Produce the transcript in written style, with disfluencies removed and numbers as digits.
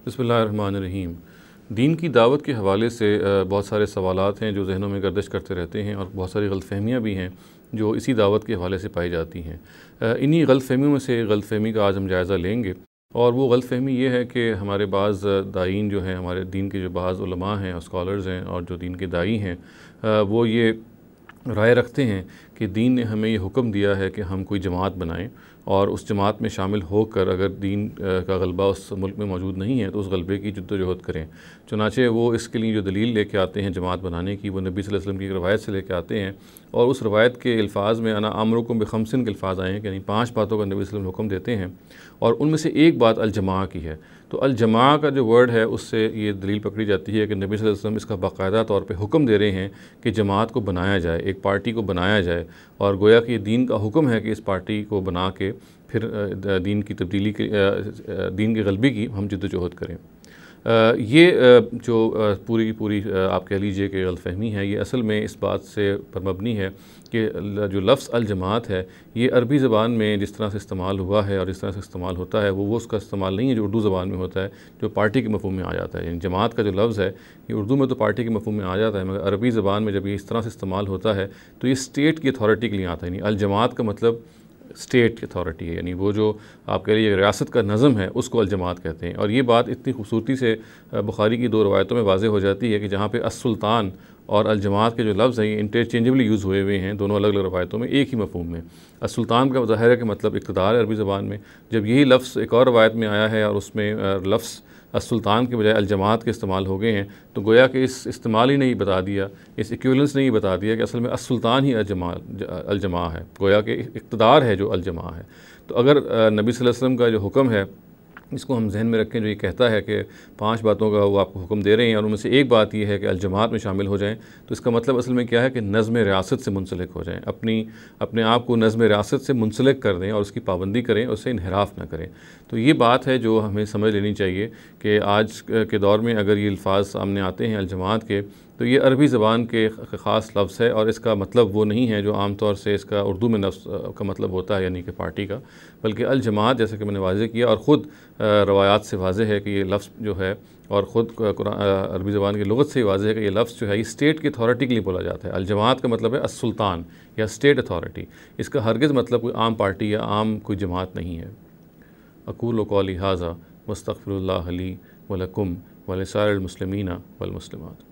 बिस्मिल्लाहिर्रहमानिर्रहीम। दीन की दावत के हवाले से बहुत सारे सवालात हैं जो ज़हनों में गर्दिश करते रहते हैं और बहुत सारी गलतफ़हमियाँ भी हैं जो इसी दावत के हवाले से पाई जाती हैं। इन्हीं गलतफ़हमियों में से गलतफ़हमी का आज हम जायज़ा लेंगे और वो गलतफ़हमी ये है कि हमारे बाज़ दायीन जो हैं, हमारे दीन के जो बाज़ उलमा हैं और स्कॉलर्स हैं और जो दीन के दाई हैं, वो ये राय रखते हैं कि दीन ने हमें ये हुक्म दिया है कि हम कोई जमात बनाएं और उस जमात में शामिल होकर अगर दीन का गलबा उस मुल्क में मौजूद नहीं है तो उस गलबे की जद्दोजहद करें। चुनाचे वो इसके लिए जो दलील लेके आते हैं जमात बनाने की, वो नबी सल्लल्लाहु अलैहि वसल्लम की एक रवायत से लेके आते हैं और उस रवायत के अल्फाज में अना अमरुकुम बिखम्सिन के अल्फाज आए हैं कि यानी 5 बातों का नबी सल्लल्लाहु अलैहि वसल्लम हुक्म देते हैं और उनमें से एक बात अल-जमा की है। तो अल-जमा का जो वर्ड है उससे ये दलील पकड़ी जाती है कि नबी सल्लल्लाहु अलैहि वसल्लम इसका बाकायदा तौर पे हुक्म दे रहे हैं कि जमात को बनाया जाए, एक पार्टी को बनाया जाए और गोया कि दीन का हुक्म है कि इस पार्टी को बना के फिर दीन की तब्दीली के दीन के गलबे की हम जद्दोजहद करें। ये जो पूरी की पूरी आप कह लीजिए कि गलतफ़हमी है, ये असल में इस बात से पर मबनी है कि जो लफ्ज़ अल जमात है ये अरबी ज़बान में जिस तरह से इस्तेमाल हुआ है और जिस तरह से इस्तेमाल होता है वो उसका इस्तेमाल नहीं है जो उर्दू ज़बान में होता है, जो पार्टी के मफ़हूम में आ जाता है। यानी जमात का जो लफ्ज़ है ये उर्दू में तो पार्टी के मफ़हूम में आ जाता है, मगर अरबी ज़बान में जब ये इस तरह से इस्तेमाल होता है तो ये स्टेट की अथॉरिटी के लिए आता है। यानी अल जमात का मतलब स्टेट की अथॉरिटी है, यानी वो जो आप कह लीजिए रियासत का नज़म है उसको अल-जमात कहते हैं। और ये बात इतनी खूबसूरती से बुखारी की 2 रवायतों में वाज़ेह हो जाती है कि जहाँ पे अस-सुल्तान और अल-जमात के जो लफ्ज़ हैं ये इंटरचेंजेबली यूज़ हुए हुए हैं दोनों अलग अलग रवायतों में एक ही मफ़हूम में। अस-सुल्तान का ज़ाहिर है कि मतलब इक़्तिदार है अरबी ज़बान में। जब यही लफ्ज़ एक और रवायत में आया है और उसमें लफ्ज़ अस-सुल्तान के बजाय अल-जमात के इस्तेमाल हो गए हैं तो गोया कि इस इस्तेमाल ही ने ही बता दिया, इस इक्विवेलेंस ने ही बता दिया कि असल में अस-सुल्तान ही अल-जमा है, गोया कि इक़्तिदार है जो अल-जमा है। तो अगर नबी सल्लल्लाहु अलैहि वसल्लम का जो हुक्म है इसको हम जहन में रखें, जो ये कहता है कि 5 बातों का वो आपको हुक्म दे रहे हैं और उनमें से एक बात ये है कि अल-जमात में शामिल हो जाएँ, तो इसका मतलब असल में क्या है कि नज़्म रियासत से मुंसलिक हो जाएँ, अपने आप को नज़्म रियासत से मुंसलिक कर दें और उसकी पाबंदी करें, उससे इन्हिराफ ना करें। तो ये बात है जो हमें समझ लेनी चाहिए कि आज के दौर में अगर ये अल्फाज सामने आते हैं अल-जमात के तो ये अरबी ज़बान के ख़ास लफ्ज़ है और इसका मतलब वो नहीं है जो आम तौर से इसका उर्दू में लफ्ज़ का मतलब होता है यानी कि पार्टी का, बल्कि अल-जमात जैसे कि मैंने वाज़ेह किया और ख़ुद रवायात से वाज़ेह है कि ये लफ्ज़ जो है और ख़ुद अरबी ज़बान की लुग़त से ही वाज़ेह है कि ये लफ्ज़ जो है ये स्टेट की अथॉरिटी के लिए बोला जाता है। अल-जमात का मतलब है अस-सुल्तान या स्टेट अथॉरिटी, इसका हरगिज़ मतलब कोई आम पार्टी या आम कोई जमात नहीं है। अक़ूलु क़ौली हाज़ा वस्तग़फ़िरुल्लाह ली व लकुम व लिसाइरिल मुस्लिमीना वल मुस्लिमात।